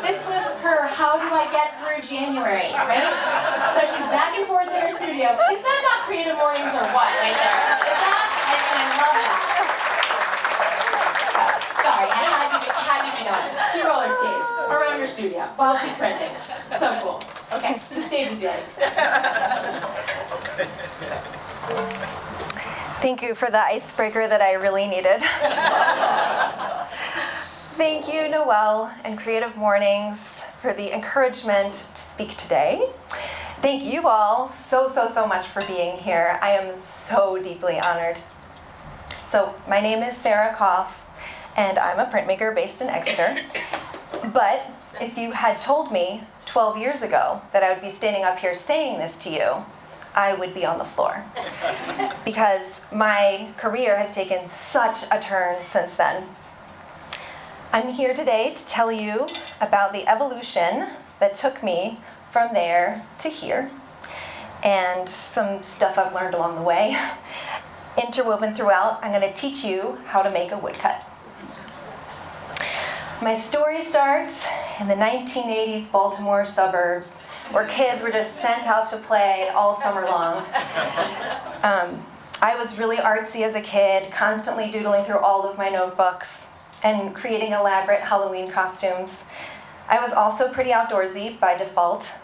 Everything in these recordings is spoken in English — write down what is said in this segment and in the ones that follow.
This was her how do I get through January, right? So she's back and forth in her studio. Is that not Creative Mornings or what right there? Is that? And I love that. So, sorry, I had to be honest. She roller skates around her studio while she's printing. So cool. Okay, the stage is yours. Thank you for the icebreaker that I really needed. Thank you, Noelle and Creative Mornings, for the encouragement to speak today. Thank you all so much for being here. I am so deeply honored. So, my name is Sarah Koff, and I'm a printmaker based in Exeter. But if you had told me 12 years ago that I would be standing up here saying this to you, I would be on the floor. Because my career has taken such a turn since then. I'm here today to tell you about the evolution that took me from there to here, and some stuff I've learned along the way. Interwoven throughout, I'm going to teach you how to make a woodcut. My story starts in the 1980s Baltimore suburbs, where kids were just sent out to play all summer long. I was really artsy as a kid, constantly doodling through all of my notebooks and creating elaborate Halloween costumes. I was also pretty outdoorsy by default.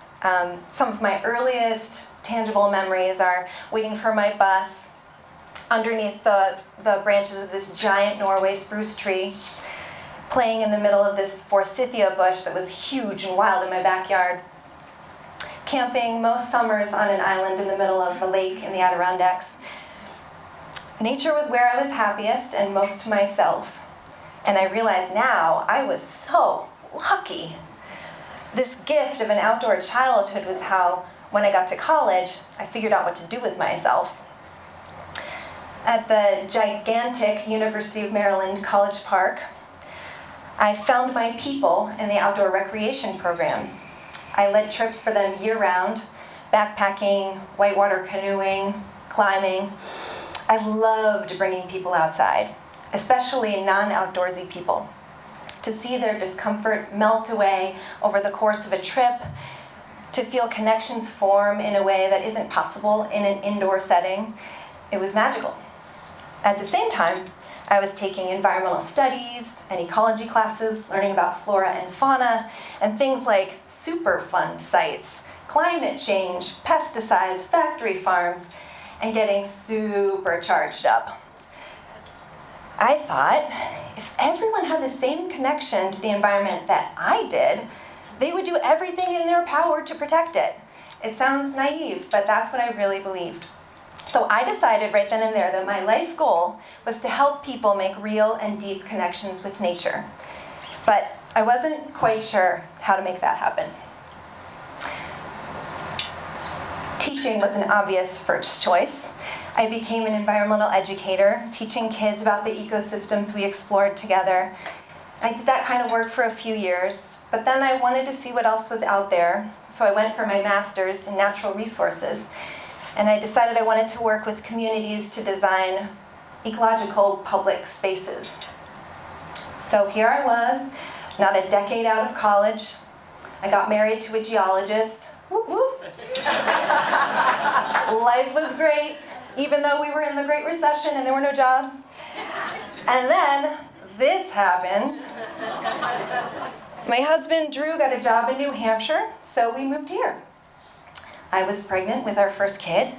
Some of my earliest tangible memories are waiting for my bus underneath the branches of this giant Norway spruce tree, playing in the middle of this forsythia bush that was huge and wild in my backyard, camping most summers on an island in the middle of a lake in the Adirondacks. Nature was where I was happiest and most myself. And I realize now I was so lucky. This gift of an outdoor childhood was how, when I got to college, I figured out what to do with myself. At the gigantic University of Maryland College Park, I found my people in the outdoor recreation program. I led trips for them year-round, backpacking, whitewater canoeing, climbing. I loved bringing people outside, especially non-outdoorsy people, to see their discomfort melt away over the course of a trip, to feel connections form in a way that isn't possible in an indoor setting. It was magical. At the same time, I was taking environmental studies and ecology classes, learning about flora and fauna, and things like Superfund sites, climate change, pesticides, factory farms, and getting super charged up. I thought, if everyone had the same connection to the environment that I did, they would do everything in their power to protect it. It sounds naive, but that's what I really believed. So I decided right then and there that my life goal was to help people make real and deep connections with nature. But I wasn't quite sure how to make that happen. Teaching was an obvious first choice. I became an environmental educator, teaching kids about the ecosystems we explored together. I did that kind of work for a few years, but then I wanted to see what else was out there, so I went for my master's in natural resources, and I decided I wanted to work with communities to design ecological public spaces. So here I was, not a decade out of college. I got married to a geologist. Whoop, whoop. Life was great, even though we were in the Great Recession and there were no jobs. And then this happened. My husband, Drew, got a job in New Hampshire, so we moved here. I was pregnant with our first kid.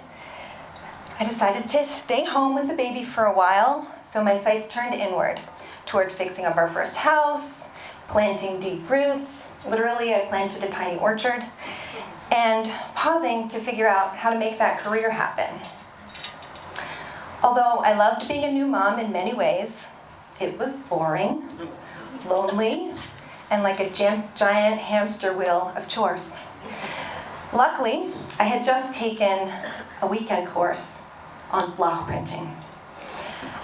I decided to stay home with the baby for a while, so my sights turned inward, toward fixing up our first house, planting deep roots. Literally, I planted a tiny orchard, and pausing to figure out how to make that career happen. Although I loved being a new mom in many ways, it was boring, lonely, and like a giant hamster wheel of chores. Luckily, I had just taken a weekend course on block printing.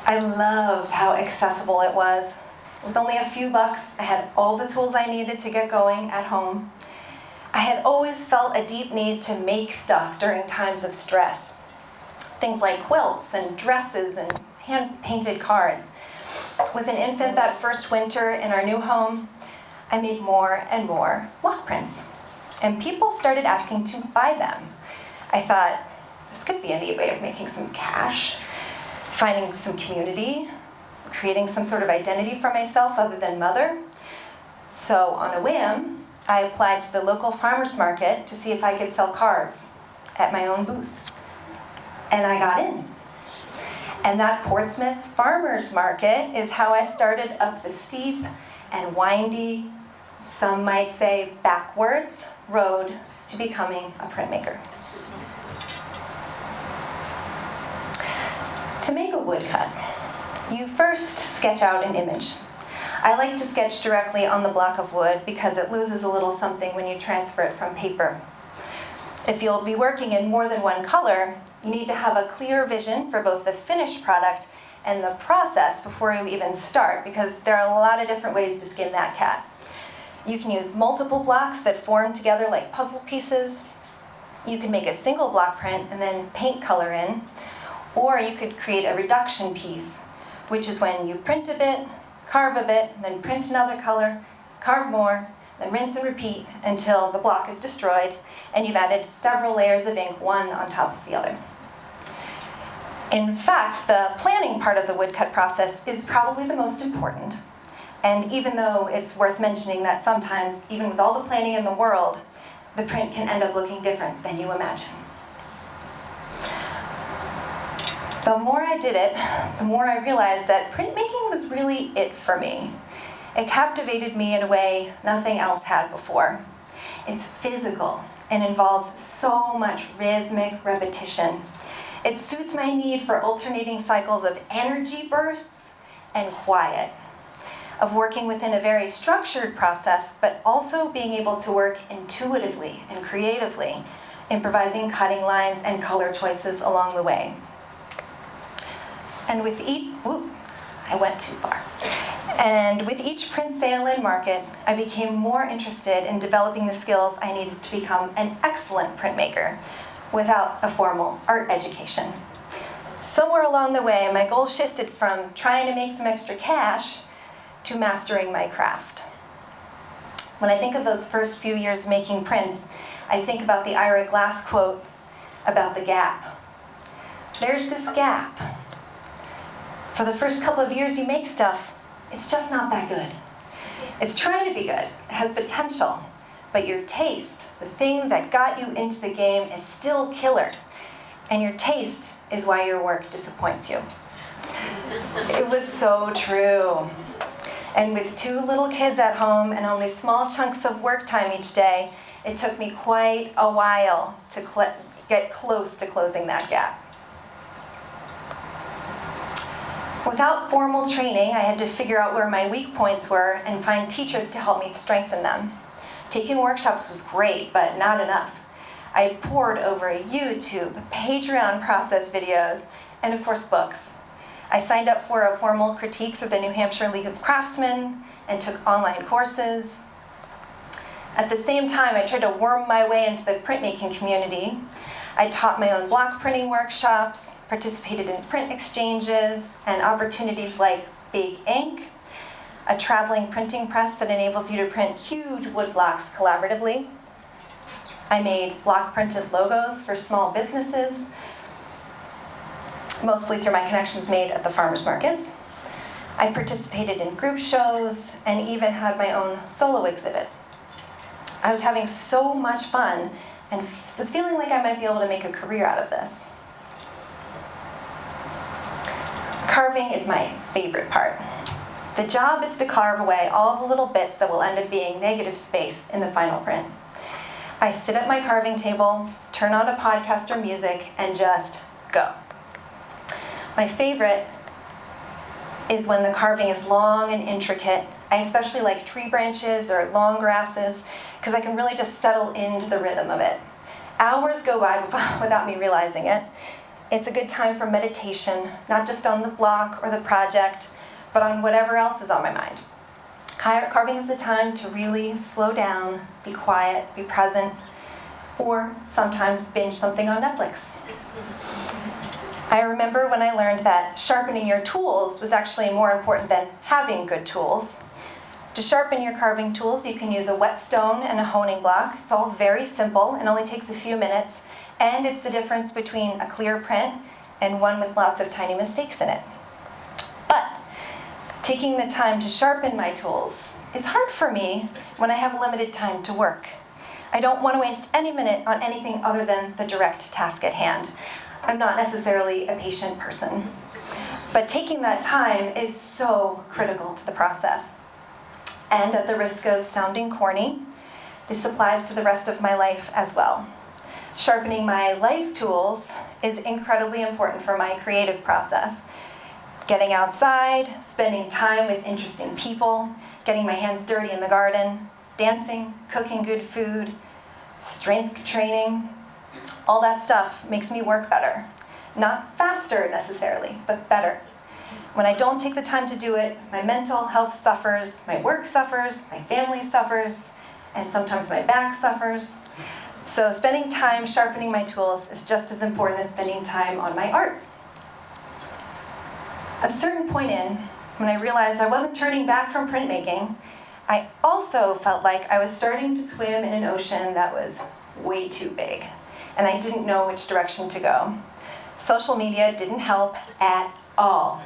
I loved how accessible it was. With only a few bucks, I had all the tools I needed to get going at home. I had always felt a deep need to make stuff during times of stress. Things like quilts and dresses and hand-painted cards. With an infant that first winter in our new home, I made more and more block prints, and people started asking to buy them. I thought, this could be a neat way of making some cash, finding some community, creating some sort of identity for myself other than mother. So on a whim, I applied to the local farmer's market to see if I could sell cards at my own booth. And I got in. And that Portsmouth Farmers Market is how I started up the steep and windy, some might say backwards, road to becoming a printmaker. To make a woodcut, you first sketch out an image. I like to sketch directly on the block of wood because it loses a little something when you transfer it from paper. If you'll be working in more than one color, you need to have a clear vision for both the finished product and the process before you even start, because there are a lot of different ways to skin that cat. You can use multiple blocks that form together like puzzle pieces. You can make a single block print and then paint color in, or you could create a reduction piece, which is when you print a bit, carve a bit, then print another color, carve more, then rinse and repeat until the block is destroyed and you've added several layers of ink, one on top of the other. In fact, the planning part of the woodcut process is probably the most important. And even though it's worth mentioning that sometimes, even with all the planning in the world, the print can end up looking different than you imagine. The more I did it, the more I realized that printmaking was really it for me. It captivated me in a way nothing else had before. It's physical and involves so much rhythmic repetition. It suits my need for alternating cycles of energy bursts and quiet, of working within a very structured process, but also being able to work intuitively and creatively, improvising cutting lines and color choices along the way. And with each, I went too far. And with each print sale and market, I became more interested in developing the skills I needed to become an excellent printmaker without a formal art education. Somewhere along the way, my goal shifted from trying to make some extra cash to mastering my craft. When I think of those first few years making prints, I think about the Ira Glass quote about the gap. There's this gap. For the first couple of years you make stuff, it's just not that good. It's trying to be good, it has potential, but your taste, the thing that got you into the game, is still killer. And your taste is why your work disappoints you. It was so true. And with 2 little kids at home and only small chunks of work time each day, it took me quite a while to get close to closing that gap. Without formal training, I had to figure out where my weak points were and find teachers to help me strengthen them. Taking workshops was great, but not enough. I poured over YouTube, Patreon process videos, and of course books. I signed up for a formal critique through the New Hampshire League of Craftsmen and took online courses. At the same time, I tried to worm my way into the printmaking community. I taught my own block printing workshops, participated in print exchanges, and opportunities like Big Ink, a traveling printing press that enables you to print huge wood blocks collaboratively. I made block printed logos for small businesses, mostly through my connections made at the farmers markets. I participated in group shows and even had my own solo exhibit. I was having so much fun and was feeling like I might be able to make a career out of this. Carving is my favorite part. The job is to carve away all the little bits that will end up being negative space in the final print. I sit at my carving table, turn on a podcast or music, and just go. My favorite is when the carving is long and intricate. I especially like tree branches or long grasses because I can really just settle into the rhythm of it. Hours go by without me realizing it. It's a good time for meditation, not just on the block or the project, but on whatever else is on my mind. Carving is the time to really slow down, be quiet, be present, or sometimes binge something on Netflix. I remember when I learned that sharpening your tools was actually more important than having good tools. To sharpen your carving tools, you can use a whetstone and a honing block. It's all very simple and only takes a few minutes, and it's the difference between a clear print and one with lots of tiny mistakes in it. But taking the time to sharpen my tools is hard for me when I have limited time to work. I don't want to waste any minute on anything other than the direct task at hand. I'm not necessarily a patient person. But taking that time is so critical to the process. And at the risk of sounding corny, this applies to the rest of my life as well. Sharpening my life tools is incredibly important for my creative process. Getting outside, spending time with interesting people, getting my hands dirty in the garden, dancing, cooking good food, strength training, all that stuff makes me work better. Not faster necessarily, but better. When I don't take the time to do it, my mental health suffers, my work suffers, my family suffers, and sometimes my back suffers. So spending time sharpening my tools is just as important as spending time on my art. At a certain point in, when I realized I wasn't turning back from printmaking, I also felt like I was starting to swim in an ocean that was way too big, and I didn't know which direction to go. Social media didn't help at all.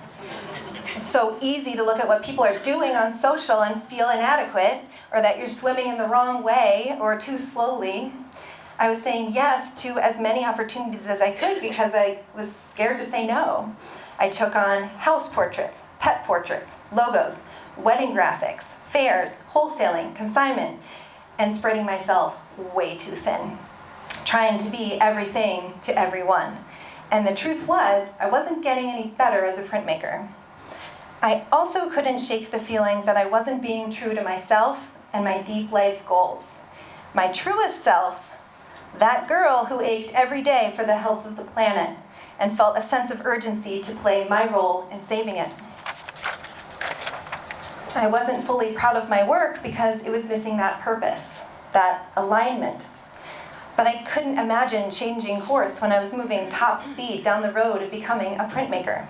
It's so easy to look at what people are doing on social and feel inadequate, or that you're swimming in the wrong way or too slowly. I was saying yes to as many opportunities as I could because I was scared to say no. I took on house portraits, pet portraits, logos, wedding graphics, fairs, wholesaling, consignment, and spreading myself way too thin, trying to be everything to everyone. And the truth was, I wasn't getting any better as a printmaker. I also couldn't shake the feeling that I wasn't being true to myself and my deep life goals. My truest self, that girl who ached every day for the health of the planet and felt a sense of urgency to play my role in saving it. I wasn't fully proud of my work because it was missing that purpose, that alignment. But I couldn't imagine changing course when I was moving top speed down the road of becoming a printmaker.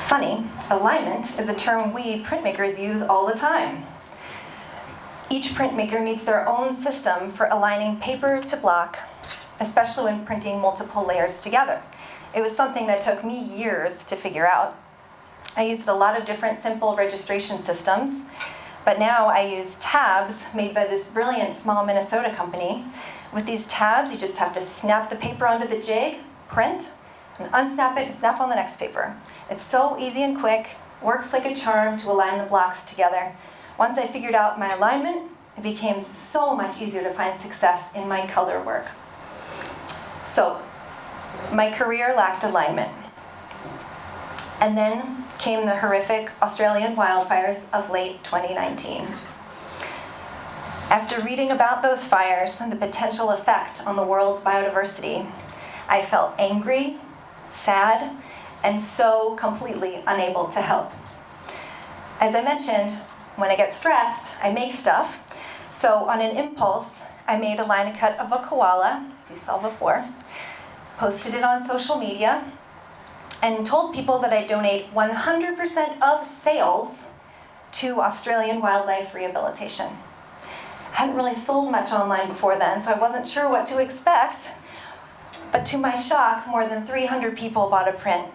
Funny, alignment is a term we printmakers use all the time. Each printmaker needs their own system for aligning paper to block, especially when printing multiple layers together. It was something that took me years to figure out. I used a lot of different simple registration systems, but now I use tabs made by this brilliant small Minnesota company. With these tabs, you just have to snap the paper onto the jig, print, and unsnap it and snap on the next paper. It's so easy and quick, works like a charm to align the blocks together. Once I figured out my alignment, it became so much easier to find success in my color work. So, my career lacked alignment. And then came the horrific Australian wildfires of late 2019. After reading about those fires and the potential effect on the world's biodiversity, I felt angry, sad, and so completely unable to help. As I mentioned, when I get stressed, I make stuff. So on an impulse, I made a line cut of a koala, as you saw before, posted it on social media, and told people that I donate 100% of sales to Australian wildlife rehabilitation. I hadn't really sold much online before then, so I wasn't sure what to expect. But to my shock, more than 300 people bought a print.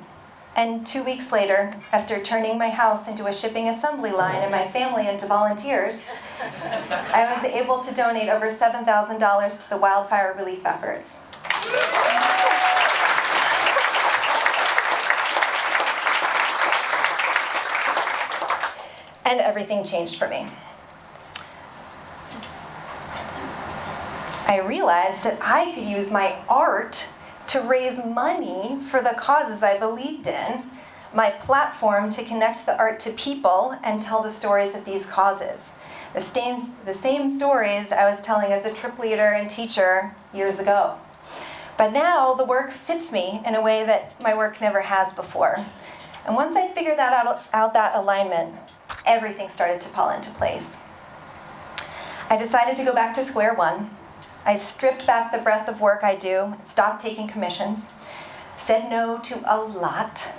And 2 weeks later, after turning my house into a shipping assembly line and my family into volunteers, I was able to donate over $7,000 to the wildfire relief efforts. And everything changed for me. I realized that I could use my art to raise money for the causes I believed in, my platform to connect the art to people and tell the stories of these causes. The same stories I was telling as a trip leader and teacher years ago. But now the work fits me in a way that my work never has before. And once I figured out that alignment, everything started to fall into place. I decided to go back to square one. I stripped back the breadth of work I do, stopped taking commissions, said no to a lot.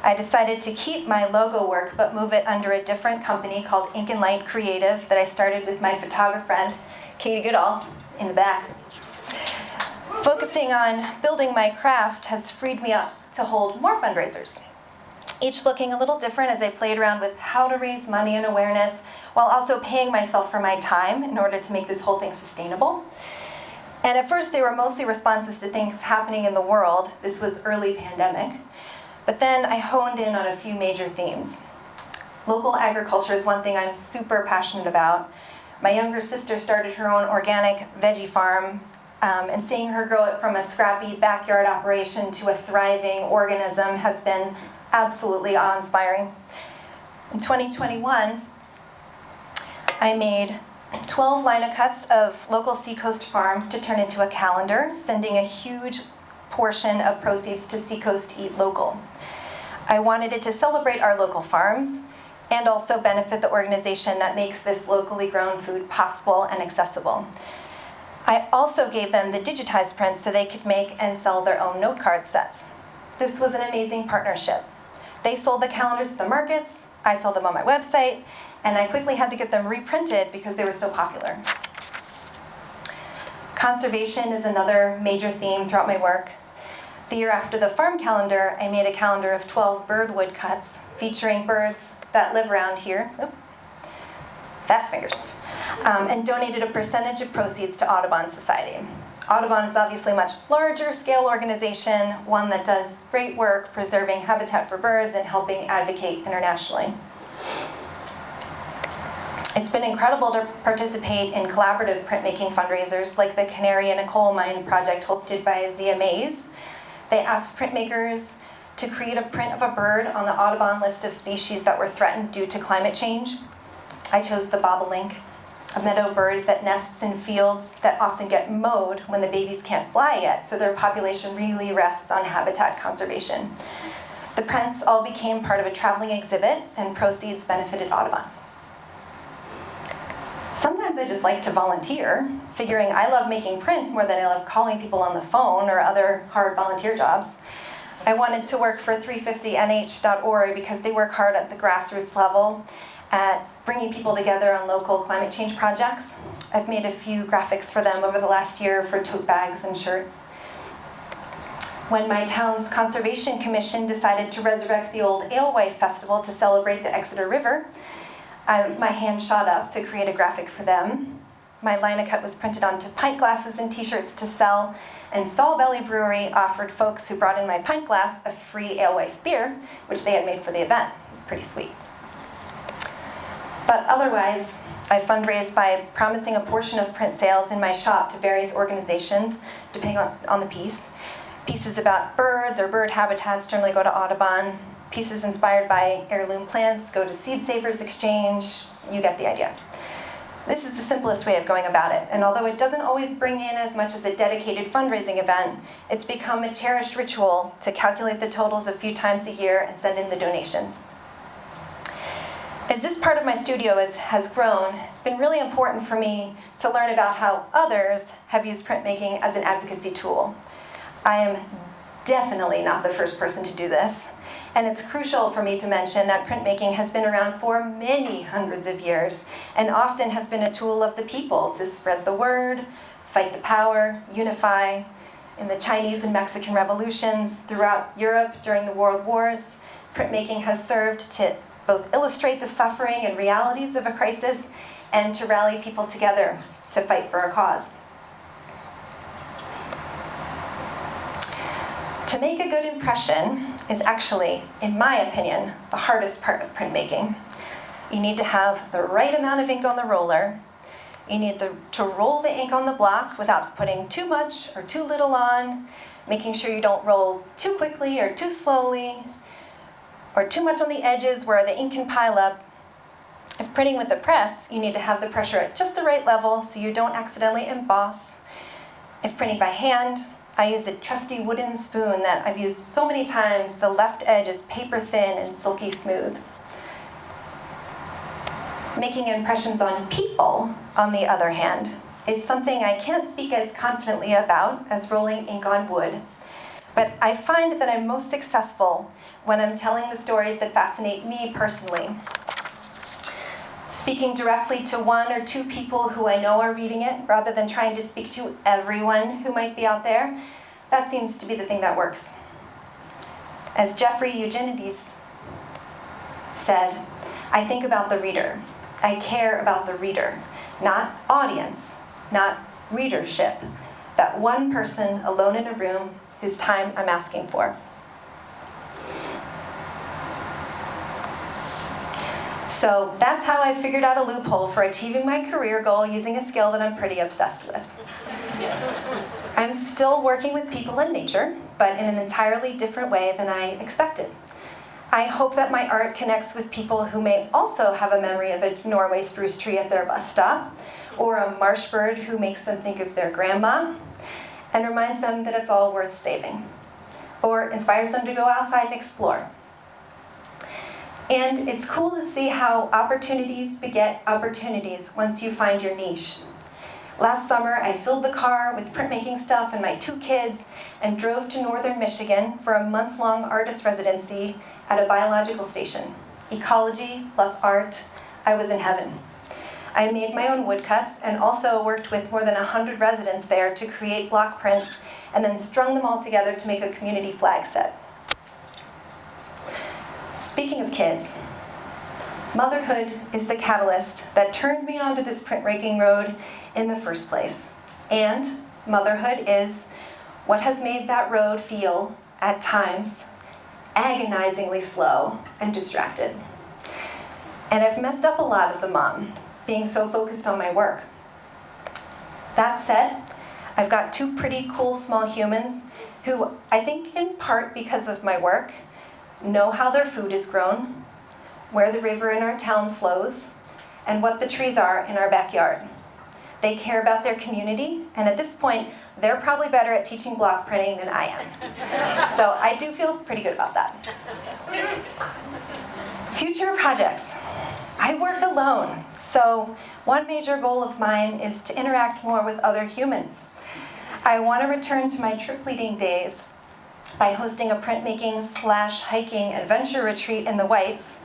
I decided to keep my logo work but move it under a different company called Ink and Light Creative that I started with my photographer friend, Katie Goodall, in the back. Focusing on building my craft has freed me up to hold more fundraisers, each looking a little different as I played around with how to raise money and awareness while also paying myself for my time in order to make this whole thing sustainable. And at first they were mostly responses to things happening in the world. This was early pandemic. But then I honed in on a few major themes. Local agriculture is one thing I'm super passionate about. My younger sister started her own organic veggie farm, and seeing her grow it from a scrappy backyard operation to a thriving organism has been absolutely awe-inspiring. In 2021, I made 12 lino cuts of local seacoast farms to turn into a calendar, sending a huge portion of proceeds to Seacoast Eat Local. I wanted it to celebrate our local farms and also benefit the organization that makes this locally grown food possible and accessible. I also gave them the digitized prints so they could make and sell their own note card sets. This was an amazing partnership. They sold the calendars at the markets, I sold them on my website, and I quickly had to get them reprinted because they were so popular. Conservation is another major theme throughout my work. The year after the farm calendar, I made a calendar of 12 bird woodcuts featuring birds that live around here. Oop, fast fingers. And donated a percentage of proceeds to Audubon Society. Audubon is obviously a much larger scale organization, one that does great work preserving habitat for birds and helping advocate internationally. It's been incredible to participate in collaborative printmaking fundraisers like the Canary in a Coal Mine project hosted by Zia Mays. They asked printmakers to create a print of a bird on the Audubon list of species that were threatened due to climate change. I chose the bobolink, a meadow bird that nests in fields that often get mowed when the babies can't fly yet, so their population really rests on habitat conservation. The prints all became part of a traveling exhibit, and proceeds benefited Audubon. Sometimes I just like to volunteer, figuring I love making prints more than I love calling people on the phone or other hard volunteer jobs. I wanted to work for 350nh.org because they work hard at the grassroots level at bringing people together on local climate change projects. I've made a few graphics for them over the last year for tote bags and shirts. When my town's Conservation Commission decided to resurrect the old Alewife Festival to celebrate the Exeter River, my hand shot up to create a graphic for them. My lino cut was printed onto pint glasses and t-shirts to sell, and Saul Belly Brewery offered folks who brought in my pint glass a free Alewife beer, which they had made for the event. It was pretty sweet. But otherwise, I fundraised by promising a portion of print sales in my shop to various organizations, depending on the piece. Pieces about birds or bird habitats generally go to Audubon. Pieces inspired by heirloom plants go to Seed Savers Exchange. You get the idea. This is the simplest way of going about it, and although it doesn't always bring in as much as a dedicated fundraising event, it's become a cherished ritual to calculate the totals a few times a year and send in the donations. As this part of my studio has grown, it's been really important for me to learn about how others have used printmaking as an advocacy tool. I am definitely not the first person to do this, and it's crucial for me to mention that printmaking has been around for many hundreds of years and often has been a tool of the people to spread the word, fight the power, unify. In the Chinese and Mexican revolutions, throughout Europe during the World Wars, printmaking has served to both illustrate the suffering and realities of a crisis and to rally people together to fight for a cause. To make a good impression is actually, in my opinion, the hardest part of printmaking. You need to have the right amount of ink on the roller. You need to roll the ink on the block without putting too much or too little on, making sure you don't roll too quickly or too slowly, or too much on the edges where the ink can pile up. If printing with a press, you need to have the pressure at just the right level so you don't accidentally emboss. If printing by hand, I use a trusty wooden spoon that I've used so many times. The left edge is paper thin and silky smooth. Making impressions on people, on the other hand, is something I can't speak as confidently about as rolling ink on wood. but I find that I'm most successful when I'm telling the stories that fascinate me personally. Speaking directly to one or two people who I know are reading it, rather than trying to speak to everyone who might be out there, that seems to be the thing that works. As Jeffrey Eugenides said, I think about the reader. I care about the reader, not audience, not readership. That one person alone in a room whose time I'm asking for. So that's how I figured out a loophole for achieving my career goal using a skill that I'm pretty obsessed with. I'm still working with people and nature, but in an entirely different way than I expected. I hope that my art connects with people who may also have a memory of a Norway spruce tree at their bus stop, or a marsh bird who makes them think of their grandma, and reminds them that it's all worth saving, or inspires them to go outside and explore. And it's cool to see how opportunities beget opportunities once you find your niche. Last summer, I filled the car with printmaking stuff and my 2 kids and drove to northern Michigan for a month-long artist residency at a biological station. Ecology plus art, I was in heaven. I made my own woodcuts and also worked with more than 100 residents there to create block prints and then strung them all together to make a community flag set. Speaking of kids, motherhood is the catalyst that turned me onto this printmaking road in the first place. And motherhood is what has made that road feel, at times, agonizingly slow and distracted. And I've messed up a lot as a mom, being so focused on my work. That said, I've got 2 pretty cool small humans who, I think in part because of my work, know how their food is grown, where the river in our town flows, and what the trees are in our backyard. They care about their community, and at this point, they're probably better at teaching block printing than I am. So I do feel pretty good about that. Future projects. I work alone, so one major goal of mine is to interact more with other humans. I want to return to my trip leading days by hosting a printmaking/hiking adventure retreat in the Whites.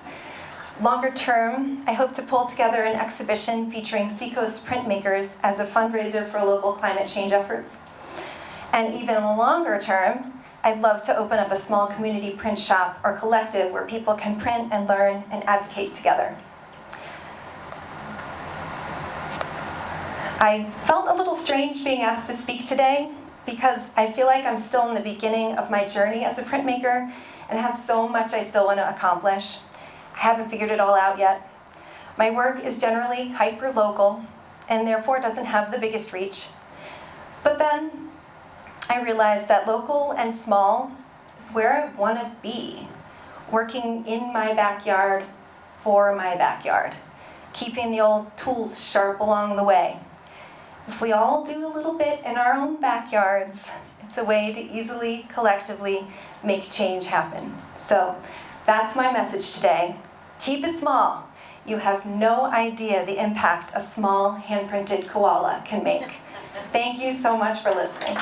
Longer term, I hope to pull together an exhibition featuring Seacoast printmakers as a fundraiser for local climate change efforts. And even longer term, I'd love to open up a small community print shop or collective where people can print and learn and advocate together. I felt a little strange being asked to speak today because I feel like I'm still in the beginning of my journey as a printmaker and have so much I still want to accomplish. I haven't figured it all out yet. My work is generally hyper-local and therefore doesn't have the biggest reach. But then I realized that local and small is where I want to be, working in my backyard for my backyard, keeping the old tools sharp along the way. If we all do a little bit in our own backyards, it's a way to easily, collectively make change happen. So that's my message today. Keep it small. You have no idea the impact a small hand-printed koala can make. Thank you so much for listening.